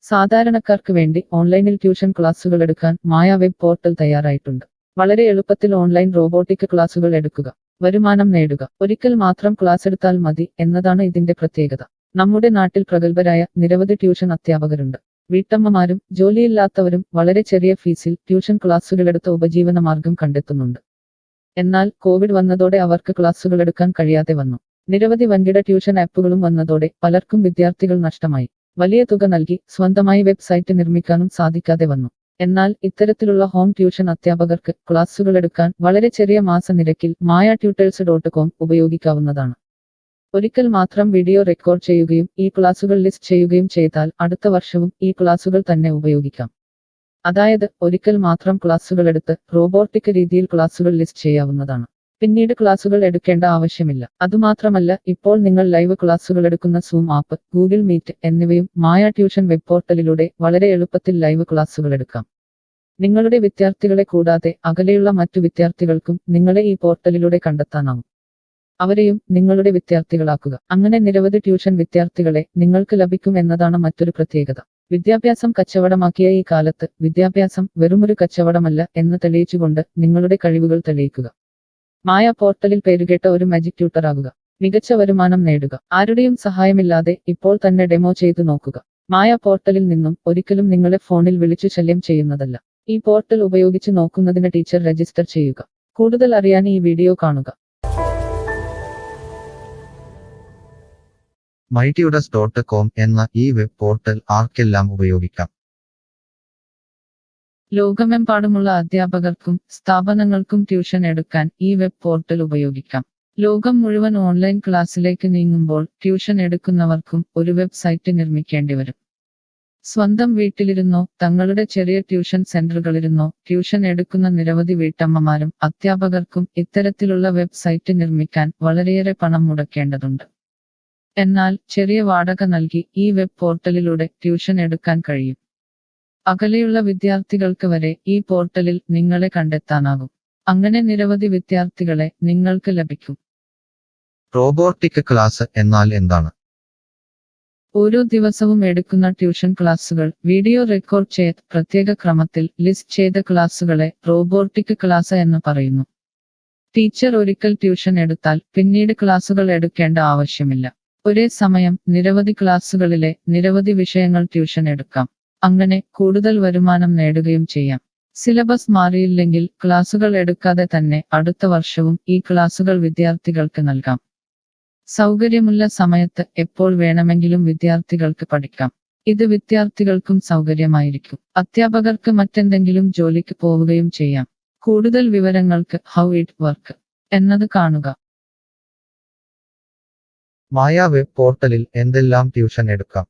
സാധാരണക്കാർക്ക് വേണ്ടി ഓൺലൈനിൽ ട്യൂഷൻ ക്ലാസുകൾ എടുക്കാൻ മായ വെബ് പോർട്ടൽ തയ്യാറായിട്ടുണ്ട്. വളരെ എളുപ്പത്തിൽ ഓൺലൈൻ റോബോട്ടിക് ക്ലാസുകൾ എടുക്കുക, വരുമാനം നേടുക. ഒരിക്കൽ മാത്രം ക്ലാസ് എടുത്താൽ മതി എന്നതാണ് ഇതിന്റെ പ്രത്യേകത. നമ്മുടെ നാട്ടിൽ പ്രഗത്ഭരായ നിരവധി ട്യൂഷൻ അധ്യാപകരുണ്ട്. വീട്ടമ്മമാരും ജോലിയില്ലാത്തവരും വളരെ ചെറിയ ഫീസിൽ ട്യൂഷൻ ക്ലാസുകളെടുത്ത് ഉപജീവന മാർഗം കണ്ടെത്തുന്നുണ്ട്. എന്നാൽ കോവിഡ് വന്നതോടെ അവർക്ക് ക്ലാസുകൾ എടുക്കാൻ കഴിയാതെ വന്നു. നിരവധി വൻകിട ട്യൂഷൻ ആപ്പുകളും വന്നതോടെ പലർക്കും വിദ്യാർത്ഥികൾ നഷ്ടമായി. വലിയ തുക നൽകി സ്വന്തമായി വെബ്സൈറ്റ് നിർമ്മിക്കാനും സാധിക്കാതെ വന്നു. എന്നാൽ ഇത്തരത്തിലുള്ള ഹോം ട്യൂഷൻ അധ്യാപകർക്ക് ക്ലാസുകൾ എടുക്കാൻ വളരെ ചെറിയ മാസ നിരക്കിൽ mayatutors.com ഉപയോഗിക്കാവുന്നതാണ്. ഒരിക്കൽ മാത്രം വീഡിയോ റെക്കോർഡ് ചെയ്യുകയും ഈ ക്ലാസുകൾ ലിസ്റ്റ് ചെയ്യുകയും ചെയ്താൽ അടുത്ത വർഷവും ഈ ക്ലാസുകൾ തന്നെ ഉപയോഗിക്കാം. അതായത് ഒരിക്കൽ മാത്രം ക്ലാസുകൾ എടുത്ത് റോബോട്ടിക് രീതിയിൽ ക്ലാസുകൾ ലിസ്റ്റ് ചെയ്യാവുന്നതാണ്. പിന്നീട് ക്ലാസുകൾ എടുക്കേണ്ട ആവശ്യമില്ല. അതുമാത്രമല്ല, ഇപ്പോൾ നിങ്ങൾ ലൈവ് ക്ലാസുകൾ എടുക്കുന്ന സൂം ആപ്പ്, ഗൂഗിൾ മീറ്റ് എന്നിവയും മായ ട്യൂഷൻ വെബ് പോർട്ടലിലൂടെ വളരെ എളുപ്പത്തിൽ ലൈവ് ക്ലാസുകൾ എടുക്കാം. നിങ്ങളുടെ വിദ്യാർത്ഥികളെ കൂടാതെ അകലെയുള്ള മറ്റു വിദ്യാർത്ഥികൾക്കും നിങ്ങളെ ഈ പോർട്ടലിലൂടെ കണ്ടെത്താനാവും. അവരെയും നിങ്ങളുടെ വിദ്യാർത്ഥികളാക്കുക. അങ്ങനെ നിരവധി ട്യൂഷൻ വിദ്യാർത്ഥികളെ നിങ്ങൾക്ക് ലഭിക്കും എന്നതാണ് മറ്റൊരു പ്രത്യേകത. വിദ്യാഭ്യാസം കച്ചവടമാക്കിയ ഈ കാലത്ത് വിദ്യാഭ്യാസം വെറുമൊരു കച്ചവടമല്ല എന്ന് തെളിയിച്ചുകൊണ്ട് നിങ്ങളുടെ കഴിവുകൾ തെളിയിക്കുക. മായ പോർട്ടലിൽ പേരുകേട്ട ഒരു മാജിക് ട്യൂട്ടർ ആകുക. മികച്ച വരുമാനം നേടുക. ആരുടെയും സഹായമില്ലാതെ ഇപ്പോൾ തന്നെ ഡെമോ ചെയ്തു നോക്കുക. മായ പോർട്ടലിൽ നിന്നും ഒരിക്കലും നിങ്ങളെ ഫോണിൽ വിളിച്ചു ശല്യം ചെയ്യുന്നതല്ല. ഈ പോർട്ടൽ ഉപയോഗിച്ച് നോക്കുന്നതിന് ടീച്ചർ രജിസ്റ്റർ ചെയ്യുക. കൂടുതൽ അറിയാൻ ഈ വീഡിയോ കാണുക. mytutors.com എന്ന ഈ വെബ് പോർട്ടൽ ആർക്കെല്ലാം ഉപയോഗിക്കാം? ലോകമെമ്പാടുമുള്ള അധ്യാപകർക്കും സ്ഥാപനങ്ങൾക്കും ട്യൂഷൻ എടുക്കാൻ ഈ വെബ് പോർട്ടൽ ഉപയോഗിക്കാം. ലോകം മുഴുവൻ ഓൺലൈൻ ക്ലാസ്സിലേക്ക് നീങ്ങുമ്പോൾ ട്യൂഷൻ എടുക്കുന്നവർക്കും ഒരു വെബ്സൈറ്റ് നിർമ്മിക്കേണ്ടി വരും. സ്വന്തം വീട്ടിലിരുന്നോ തങ്ങളുടെ ചെറിയ ട്യൂഷൻ സെന്ററുകളിലിരുന്നോ ട്യൂഷൻ എടുക്കുന്ന നിരവധി വീട്ടമ്മമാരും അധ്യാപകർക്കും ഇത്തരത്തിലുള്ള വെബ്സൈറ്റ് നിർമ്മിക്കാൻ വളരെയേറെ പണം മുടക്കേണ്ടതുണ്ട്. എന്നാൽ ചെറിയ വാടക നൽകി ഈ വെബ് പോർട്ടലിലൂടെ ട്യൂഷൻ എടുക്കാൻ കഴിയും. അകലെയുള്ള വിദ്യാർത്ഥികൾക്ക് വരെ ഈ പോർട്ടലിൽ നിങ്ങളെ കണ്ടെത്താനാകും. അങ്ങനെ നിരവധി വിദ്യാർത്ഥികളെ നിങ്ങൾക്ക് ലഭിക്കും. റോബോട്ടിക് ക്ലാസ് എന്നാൽ എന്താണ്? ഓരോ ദിവസവും എടുക്കുന്ന ട്യൂഷൻ ക്ലാസുകൾ വീഡിയോ റെക്കോർഡ് ചെയ്ത് പ്രത്യേക ക്രമത്തിൽ ലിസ്റ്റ് ചെയ്ത ക്ലാസുകളെ റോബോട്ടിക് ക്ലാസ് എന്ന് പറയുന്നു. ടീച്ചർ ഒരിക്കൽ ട്യൂഷൻ എടുത്താൽ പിന്നീട് ക്ലാസുകൾ എടുക്കേണ്ട ആവശ്യമില്ല. ഒരേ സമയം നിരവധി ക്ലാസുകളിലെ നിരവധി വിഷയങ്ങൾ ട്യൂഷൻ എടുക്കാം. അങ്ങനെ കൂടുതൽ വരുമാനം നേടുകയും ചെയ്യാം. സിലബസ് മാറിയില്ലെങ്കിൽ ക്ലാസുകൾ എടുക്കാതെ തന്നെ അടുത്ത വർഷവും ഈ ക്ലാസുകൾ വിദ്യാർത്ഥികൾക്ക് നൽകാം. സൗകര്യമുള്ള സമയത്ത് എപ്പോൾ വേണമെങ്കിലും വിദ്യാർത്ഥികൾക്ക് പഠിക്കാം. ഇത് വിദ്യാർത്ഥികൾക്കും സൗകര്യമായിരിക്കും. അധ്യാപകർക്ക് മറ്റെന്തെങ്കിലും ജോലിക്ക് പോവുകയും ചെയ്യാം. കൂടുതൽ വിവരങ്ങൾക്ക് ഹൗ ഇറ്റ് വർക്ക് എന്നത് കാണുക. മായ വെബ് പോർട്ടലിൽ എന്തെല്ലാം ട്യൂഷൻ എടുക്കാം?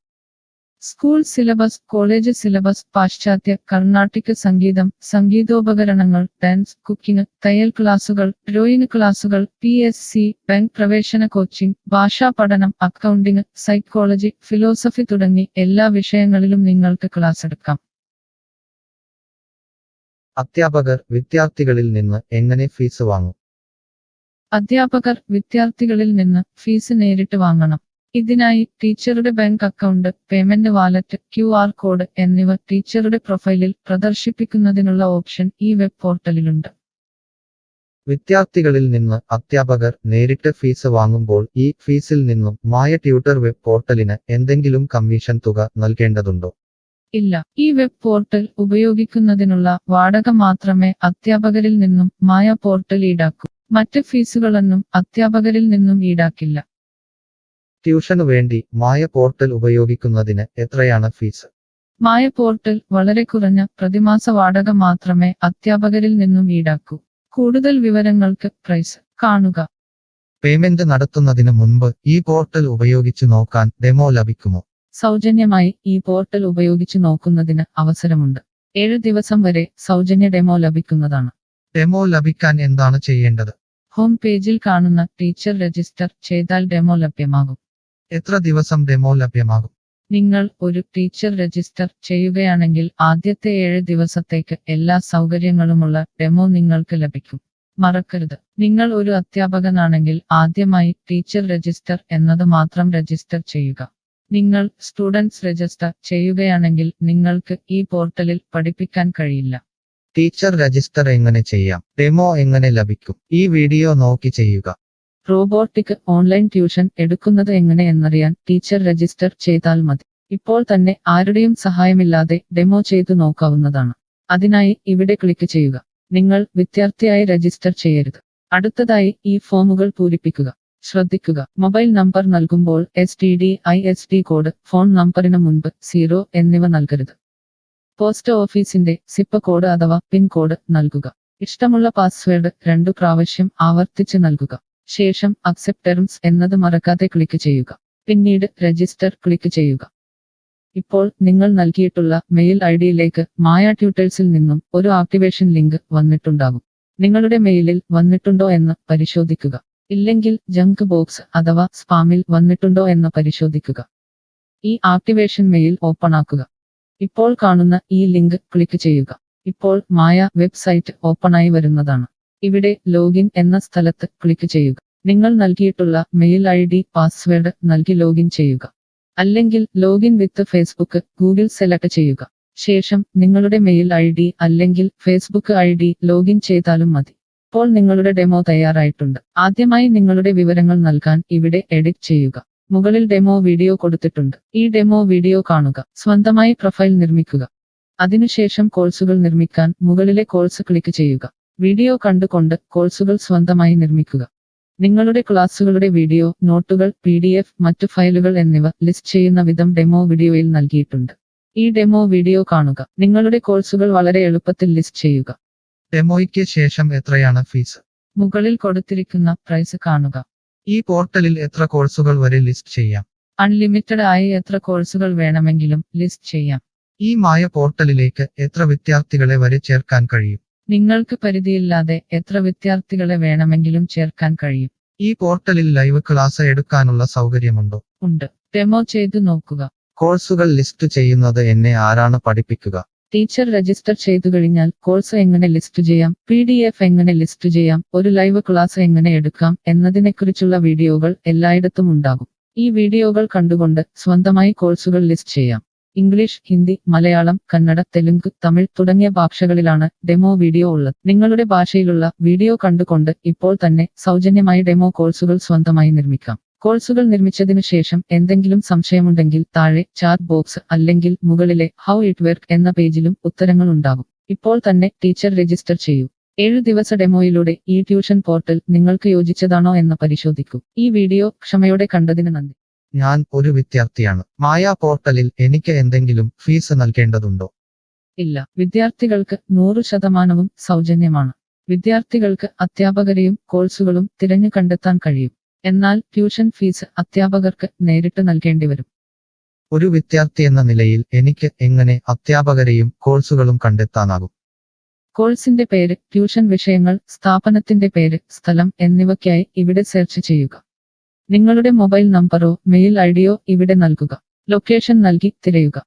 സ്കൂൾ സിലബസ്, കോളേജ് സിലബസ്, പാശ്ചാത്യ, കർണാട്ടിക് സംഗീതം, സംഗീതോപകരണങ്ങൾ, ഡാൻസ്, കുക്കിംഗ്, തയ്യൽ ക്ലാസുകൾ, ഡ്രോയിങ് ക്ലാസുകൾ, PSC, ബാങ്ക് പ്രവേശന കോച്ചിംഗ്, ഭാഷാ പഠനം, അക്കൗണ്ടിംഗ്, സൈക്കോളജി, ഫിലോസഫി തുടങ്ങി എല്ലാ വിഷയങ്ങളിലും നിങ്ങൾക്ക് ക്ലാസ് എടുക്കാം. അധ്യാപകർ വിദ്യാർത്ഥികളിൽ നിന്ന് എങ്ങനെ ഫീസ് വാങ്ങും? അധ്യാപകർ വിദ്യാർത്ഥികളിൽ നിന്ന് ഫീസ് നേരിട്ട് വാങ്ങണം. ഇതിനായി ടീച്ചറുടെ bank account, payment wallet, QR code എന്നിവ ടീച്ചറുടെ പ്രൊഫൈലിൽ പ്രദർശിപ്പിക്കുന്നതിനുള്ള ഓപ്ഷൻ ഈ വെബ് പോർട്ടലിലുണ്ട്. വിദ്യാർത്ഥികളിൽ നിന്ന് അധ്യാപകർ നേരിട്ട് ഫീസ് വാങ്ങുമ്പോൾ ഈ ഫീസിൽ നിന്നും മായ ട്യൂട്ടർ വെബ് പോർട്ടലിന് എന്തെങ്കിലും കമ്മീഷൻ തുക നൽകേണ്ടതുണ്ടോ? ഇല്ല. ഈ വെബ് പോർട്ടൽ ഉപയോഗിക്കുന്നതിനുള്ള വാടക മാത്രമേ അധ്യാപകരിൽ നിന്നും മായ പോർട്ടൽ ഈടാക്കൂ. മറ്റ് ഫീസുകളൊന്നും അധ്യാപകരിൽ നിന്നും ഈടാക്കില്ല. ട്യൂഷനു വേണ്ടി മായ പോർട്ടൽ ഉപയോഗിക്കുന്നതിന് എത്രയാണ് ഫീസ്? മായ പോർട്ടൽ വളരെ കുറഞ്ഞ പ്രതിമാസ വാടക മാത്രമേ അധ്യാപകരിൽ നിന്നും ഈടാക്കൂ. കൂടുതൽ വിവരങ്ങൾക്ക് പ്രൈസ് കാണുക. പേയ്മെന്റ് നടത്തുന്നതിന് മുൻപ് ഈ പോർട്ടൽ ഉപയോഗിച്ചു നോക്കാൻ ഡെമോ ലഭിക്കുമോ? സൗജന്യമായി ഈ പോർട്ടൽ ഉപയോഗിച്ചു നോക്കുന്നതിന് അവസരമുണ്ട്. 7 ദിവസം വരെ സൗജന്യ ഡെമോ ലഭിക്കുന്നതാണ്. ഡെമോ ലഭിക്കാൻ എന്താണ് ചെയ്യേണ്ടത്? ഹോം പേജിൽ കാണുന്ന ടീച്ചർ രജിസ്റ്റർ ചെയ്താൽ ഡെമോ ലഭ്യമാകും. എത്ര ദിവസം ഡെമോ ലഭ്യമാകും? നിങ്ങൾ ഒരു ടീച്ചർ രജിസ്റ്റർ ചെയ്യുകയാണെങ്കിൽ ആദ്യത്തെ 7 ദിവസത്തേക്ക് എല്ലാ സൗകര്യങ്ങളുമുള്ള ഡെമോ നിങ്ങൾക്ക് ലഭിക്കും. മറക്കരുത്, നിങ്ങൾ ഒരു അധ്യാപകനാണെങ്കിൽ ആദ്യമായി ടീച്ചർ രജിസ്റ്റർ എന്നത് മാത്രം രജിസ്റ്റർ ചെയ്യുക. നിങ്ങൾ സ്റ്റുഡൻസ് രജിസ്റ്റർ ചെയ്യുകയാണെങ്കിൽ നിങ്ങൾക്ക് ഈ പോർട്ടലിൽ പഠിപ്പിക്കാൻ കഴിയില്ല. ടീച്ചർ രജിസ്റ്റർ എങ്ങനെ ചെയ്യാം? ഡെമോ എങ്ങനെ ലഭിക്കും? ഈ വീഡിയോ നോക്കി ചെയ്യുക. റോബോട്ടിക് ഓൺലൈൻ ട്യൂഷൻ എടുക്കുന്നത് എങ്ങനെ എന്നറിയാൻ ടീച്ചർ രജിസ്റ്റർ ചെയ്താൽ മതി. ഇപ്പോൾ തന്നെ ആരുടെയും സഹായമില്ലാതെ ഡെമോ ചെയ്തു നോക്കാവുന്നതാണ്. അതിനായി ഇവിടെ ക്ലിക്ക് ചെയ്യുക. നിങ്ങൾ വിദ്യാർത്ഥിയായി രജിസ്റ്റർ ചെയ്യരുത്. അടുത്തതായി ഈ ഫോമുകൾ പൂരിപ്പിക്കുക. ശ്രദ്ധിക്കുക, മൊബൈൽ നമ്പർ നൽകുമ്പോൾ STD/ISD കോഡ്, ഫോൺ നമ്പറിന് മുൻപ് 0 എന്നിവ നൽകരുത്. പോസ്റ്റ് ഓഫീസിന്റെ സിപ്പ് കോഡ് അഥവാ പിൻ കോഡ് നൽകുക. ഇഷ്ടമുള്ള പാസ്വേഡ് 2 പ്രാവശ്യം ആവർത്തിച്ച് നൽകുക. ശേഷം അക്സെപ്റ്റ് ടേംസ് എന്നത് മറക്കാതെ ക്ലിക്ക് ചെയ്യുക. പിന്നീട് രജിസ്റ്റർ ക്ലിക്ക് ചെയ്യുക. ഇപ്പോൾ നിങ്ങൾ നൽകിയിട്ടുള്ള മെയിൽ ഐഡിയിലേക്ക് മായ ട്യൂട്ടേഴ്സിൽ നിന്നും ഒരു ആക്ടിവേഷൻ ലിങ്ക് വന്നിട്ടുണ്ടാകും. നിങ്ങളുടെ മെയിലിൽ വന്നിട്ടുണ്ടോ എന്ന് പരിശോധിക്കുക. ഇല്ലെങ്കിൽ ജങ്ക് ബോക്സ് അഥവാ സ്പാമിൽ വന്നിട്ടുണ്ടോ എന്ന് പരിശോധിക്കുക. ഈ ആക്ടിവേഷൻ മെയിൽ ഓപ്പൺ ആക്കുക. ഇപ്പോൾ കാണുന്ന ഈ ലിങ്ക് ക്ലിക്ക് ചെയ്യുക. ഇപ്പോൾ മായ വെബ്സൈറ്റ് ഓപ്പണായി വരുന്നതാണ്. ഇവിടെ ലോഗിൻ എന്ന സ്ഥലത്ത് ക്ലിക്ക് ചെയ്യുക. നിങ്ങൾ നൽകിയിട്ടുള്ള മെയിൽ ID, പാസ്വേഡ് നൽകി ലോഗിൻ ചെയ്യുക. അല്ലെങ്കിൽ ലോഗിൻ വിത്ത് ഫേസ്ബുക്ക്, ഗൂഗിൾ സെലക്ട് ചെയ്യുക. ശേഷം നിങ്ങളുടെ മെയിൽ ID അല്ലെങ്കിൽ ഫേസ്ബുക്ക് ID ലോഗിൻ ചെയ്താലും മതി. ഇപ്പോൾ നിങ്ങളുടെ ഡെമോ തയ്യാറായിട്ടുണ്ട്. ആദ്യമായി നിങ്ങളുടെ വിവരങ്ങൾ നൽകാൻ ഇവിടെ എഡിറ്റ് ചെയ്യുക. മുകളിൽ ഡെമോ വീഡിയോ കൊടുത്തിട്ടുണ്ട്. ഈ ഡെമോ വീഡിയോ കാണുക. സ്വന്തമായി പ്രൊഫൈൽ നിർമ്മിക്കുക. അതിനുശേഷം കോഴ്സുകൾ നിർമ്മിക്കാൻ മുകളിലെ കോഴ്സ് ക്ലിക്ക് ചെയ്യുക. വീഡിയോ കണ്ടുകൊണ്ട് കോഴ്സുകൾ സ്വന്തമായി നിർമ്മിക്കുക. നിങ്ങളുടെ ക്ലാസുകളുടെ വീഡിയോ, നോട്ടുകൾ, PDF, മറ്റു ഫയലുകൾ എന്നിവ ലിസ്റ്റ് ചെയ്യുന്ന വിധം ഡെമോ വീഡിയോയിൽ നൽകിയിട്ടുണ്ട്. ഈ ഡെമോ വീഡിയോ കാണുക. നിങ്ങളുടെ കോഴ്സുകൾ വളരെ എളുപ്പത്തിൽ ലിസ്റ്റ് ചെയ്യുക. ഡെമോയ്ക്ക് ശേഷം എത്രയാണ് ഫീസ്? മുകളിൽ കൊടുത്തിരിക്കുന്ന പ്രൈസ് കാണുക. ഈ പോർട്ടലിൽ എത്ര കോഴ്സുകൾ വരെ ലിസ്റ്റ് ചെയ്യാം? അൺലിമിറ്റഡ് ആയി എത്ര കോഴ്സുകൾ വേണമെങ്കിലും ലിസ്റ്റ് ചെയ്യാം. ഈ മായ പോർട്ടലിലേക്ക് എത്ര വിദ്യാർത്ഥികളെ വരെ ചേർക്കാൻ കഴിയും? നിങ്ങൾക്ക് പരിധിയില്ലാതെ എത്ര വിദ്യാർത്ഥികളെ വേണമെങ്കിലും ചേർക്കാൻ കഴിയും. ഈ പോർട്ടലിൽ ലൈവ് ക്ലാസ് എടുക്കാനുള്ള സൗകര്യമുണ്ടോ? ഉണ്ട്. ഡെമോ ചെയ്തു നോക്കുക. കോഴ്സുകൾ ലിസ്റ്റ് ചെയ്യുന്നത് എന്നെ ആരാണ് പഠിപ്പിക്കുക? ടീച്ചർ രജിസ്റ്റർ ചെയ്തു കഴിഞ്ഞാൽ കോഴ്സ് എങ്ങനെ ലിസ്റ്റ് ചെയ്യാം, PDF എങ്ങനെ ലിസ്റ്റ് ചെയ്യാം, ഒരു ലൈവ് ക്ലാസ് എങ്ങനെ എടുക്കാം എന്നതിനെക്കുറിച്ചുള്ള വീഡിയോകൾ എല്ലായിടത്തും ഉണ്ടാകും. ഈ വീഡിയോകൾ കണ്ടുകൊണ്ട് സ്വന്തമായി കോഴ്സുകൾ ലിസ്റ്റ് ചെയ്യാം. ഇംഗ്ലീഷ്, ഹിന്ദി, മലയാളം, കന്നഡ, തെലുങ്ക്, തമിഴ് തുടങ്ങിയ ഭാഷകളിലാണ് ഡെമോ വീഡിയോ ഉള്ളത്. നിങ്ങളുടെ ഭാഷയിലുള്ള വീഡിയോ കണ്ടുകൊണ്ട് ഇപ്പോൾ തന്നെ സൗജന്യമായി ഡെമോ കോഴ്സുകൾ സ്വന്തമായി നിർമ്മിക്കാം. കോഴ്സുകൾ നിർമ്മിച്ചതിനു ശേഷം എന്തെങ്കിലും സംശയമുണ്ടെങ്കിൽ താഴെ ചാറ്റ് ബോക്സ് അല്ലെങ്കിൽ മുകളിലെ ഹൗ ഇറ്റ് വർക്ക് എന്ന പേജിലും ഉത്തരങ്ങൾ ഉണ്ടാകും. ഇപ്പോൾ തന്നെ ടീച്ചർ രജിസ്റ്റർ ചെയ്യൂ. 7 ദിവസ ഡെമോയിലൂടെ ഈ ട്യൂഷൻ പോർട്ടൽ നിങ്ങൾക്ക് യോജിച്ചതാണോ എന്ന് പരിശോധിക്കൂ. ഈ വീഡിയോ ക്ഷമയോടെ കണ്ടതിന് നന്ദി. ഞാൻ ഒരു വിദ്യാർത്ഥിയാണ്. മായ പോർട്ടലിൽ എനിക്ക് എന്തെങ്കിലും ഫീസ് നൽകേണ്ടതുണ്ടോ? ഇല്ല. വിദ്യാർത്ഥികൾക്ക് 100% സൗജന്യമാണ്. വിദ്യാർത്ഥികൾക്ക് അധ്യാപകരെയും കോഴ്സുകളും തിരഞ്ഞു കണ്ടെത്താൻ കഴിയും. എന്നാൽ ട്യൂഷൻ ഫീസ് അധ്യാപകർക്ക് നേരിട്ട് നൽകേണ്ടി വരും. ഒരു വിദ്യാർത്ഥി എന്ന നിലയിൽ എനിക്ക് എങ്ങനെ അധ്യാപകരെയും കോഴ്സുകളും കണ്ടെത്താനാകും? കോഴ്സിന്റെ പേര്, ട്യൂഷൻ വിഷയങ്ങൾ, സ്ഥാപനത്തിന്റെ പേര്, സ്ഥലം എന്നിവയ്ക്കായി ഇവിടെ സെർച്ച് ചെയ്യുക. നിങ്ങളുടെ മൊബൈൽ നമ്പറോ മെയിൽ ഐഡിയോ ഇവിടെ നൽകുക. ലൊക്കേഷൻ നൽകി തിരയുക.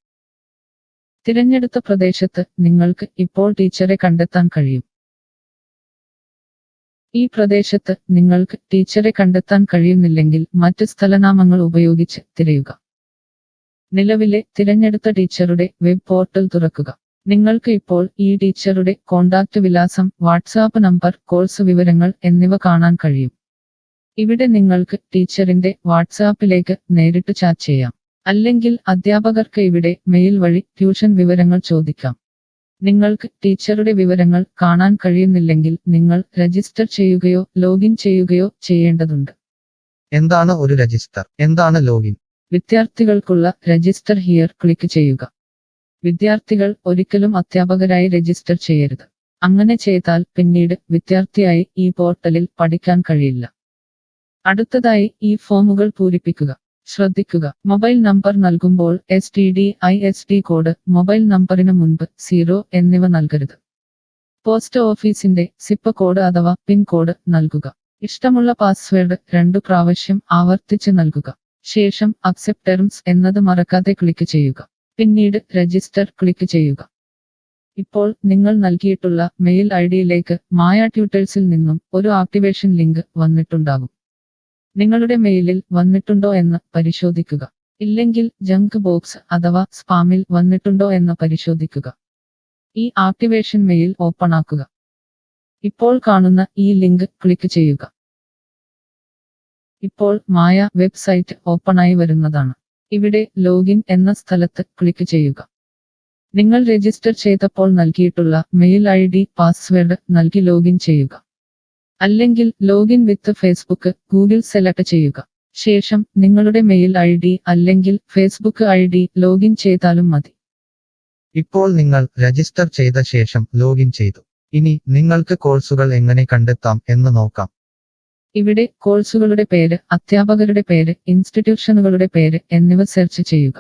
തിരഞ്ഞെടുത്ത പ്രദേശത്ത് നിങ്ങൾക്ക് ഇപ്പോൾ ടീച്ചറെ കണ്ടെത്താൻ കഴിയും. ഈ പ്രദേശത്ത് നിങ്ങൾക്ക് ടീച്ചറെ കണ്ടെത്താൻ കഴിയുന്നില്ലെങ്കിൽ മറ്റ് സ്ഥലനാമങ്ങൾ ഉപയോഗിച്ച് തിരയുക. നിലവിലെ തിരഞ്ഞെടുത്ത ടീച്ചറുടെ വെബ് പോർട്ടൽ തുറക്കുക. നിങ്ങൾക്ക് ഇപ്പോൾ ഈ ടീച്ചറുടെ കോൺടാക്റ്റ് വിലാസം, വാട്സാപ്പ് നമ്പർ, കോഴ്സ് വിവരങ്ങൾ എന്നിവ കാണാൻ കഴിയും. ഇവിടെ നിങ്ങൾക്ക് ടീച്ചറിന്റെ വാട്സാപ്പിലേക്ക് നേരിട്ട് ചാറ്റ് ചെയ്യാം. അല്ലെങ്കിൽ അധ്യാപകർക്ക് ഇവിടെ മെയിൽ വഴി ട്യൂഷൻ വിവരങ്ങൾ ചോദിക്കാം. നിങ്ങൾക്ക് ടീച്ചറുടെ വിവരങ്ങൾ കാണാൻ കഴിയുന്നില്ലെങ്കിൽ നിങ്ങൾ രജിസ്റ്റർ ചെയ്യുകയോ ലോഗിൻ ചെയ്യുകയോ ചെയ്യേണ്ടതുണ്ട്. എന്താണ് ഒരു രജിസ്റ്റർ? എന്താണ് ലോഗിൻ? വിദ്യാർത്ഥികൾക്കുള്ള രജിസ്റ്റർ ഹിയർ ക്ലിക്ക് ചെയ്യുക. വിദ്യാർത്ഥികൾ ഒരിക്കലും അധ്യാപകരായി രജിസ്റ്റർ ചെയ്യരുത്. അങ്ങനെ ചെയ്താൽ പിന്നീട് വിദ്യാർത്ഥിയായി ഈ പോർട്ടലിൽ പഠിക്കാൻ കഴിയില്ല. അടുത്തതായി ഈ ഫോമുകൾ പൂരിപ്പിക്കുക. ശ്രദ്ധിക്കുക, മൊബൈൽ നമ്പർ നൽകുമ്പോൾ STD/ISD കോഡ്, മൊബൈൽ നമ്പറിന് മുൻപ് 0 എന്നിവ നൽകരുത്. പോസ്റ്റ് ഓഫീസിന്റെ സിപ്പ് കോഡ് അഥവാ പിൻ കോഡ് നൽകുക. ഇഷ്ടമുള്ള പാസ്വേഡ് 2 പ്രാവശ്യം ആവർത്തിച്ച് നൽകുക. ശേഷം അക്സെപ്റ്റ് ടേംസ് എന്നത് മറക്കാതെ ക്ലിക്ക് ചെയ്യുക. പിന്നീട് രജിസ്റ്റർ ക്ലിക്ക് ചെയ്യുക. ഇപ്പോൾ നിങ്ങൾ നൽകിയിട്ടുള്ള മെയിൽ ഐഡിയിലേക്ക് മായ ട്യൂട്ടേഴ്സിൽ നിന്നും ഒരു ആക്ടിവേഷൻ ലിങ്ക് വന്നിട്ടുണ്ടാകും. നിങ്ങളുടെ മെയിലിൽ വന്നിട്ടുണ്ടോ എന്ന് പരിശോധിക്കുക. ഇല്ലെങ്കിൽ ജങ്ക് ബോക്സ് അഥവാ സ്പാമിൽ വന്നിട്ടുണ്ടോ എന്ന് പരിശോധിക്കുക. ഈ ആക്ടിവേഷൻ മെയിൽ ഓപ്പൺ ആക്കുക. ഇപ്പോൾ കാണുന്ന ഈ ലിങ്ക് ക്ലിക്ക് ചെയ്യുക. ഇപ്പോൾ മായ വെബ്സൈറ്റ് ഓപ്പണായി വരുന്നതാണ്. ഇവിടെ ലോഗിൻ എന്ന സ്ഥലത്ത് ക്ലിക്ക് ചെയ്യുക. നിങ്ങൾ രജിസ്റ്റർ ചെയ്തപ്പോൾ നൽകിയിട്ടുള്ള മെയിൽ ID പാസ്വേഡ് നൽകി ലോഗിൻ ചെയ്യുക. അല്ലെങ്കിൽ ലോഗിൻ വിത്ത് ഫേസ്ബുക്ക് ഗൂഗിൾ സെലക്ട് ചെയ്യുക. ശേഷം നിങ്ങളുടെ മെയിൽ ID അല്ലെങ്കിൽ ഫേസ്ബുക്ക് ID ലോഗിൻ ചെയ്താലും മതി. ഇപ്പോൾ നിങ്ങൾ രജിസ്റ്റർ ചെയ്ത ശേഷം ലോഗിൻ ചെയ്തു. ഇനി നിങ്ങൾക്ക് കോഴ്സുകൾ എങ്ങനെ കണ്ടെത്താം എന്ന് നോക്കാം. ഇവിടെ കോഴ്സുകളുടെ പേര്, അധ്യാപകരുടെ പേര്, ഇൻസ്റ്റിറ്റ്യൂഷനുകളുടെ പേര് എന്നിവ സെർച്ച് ചെയ്യുക.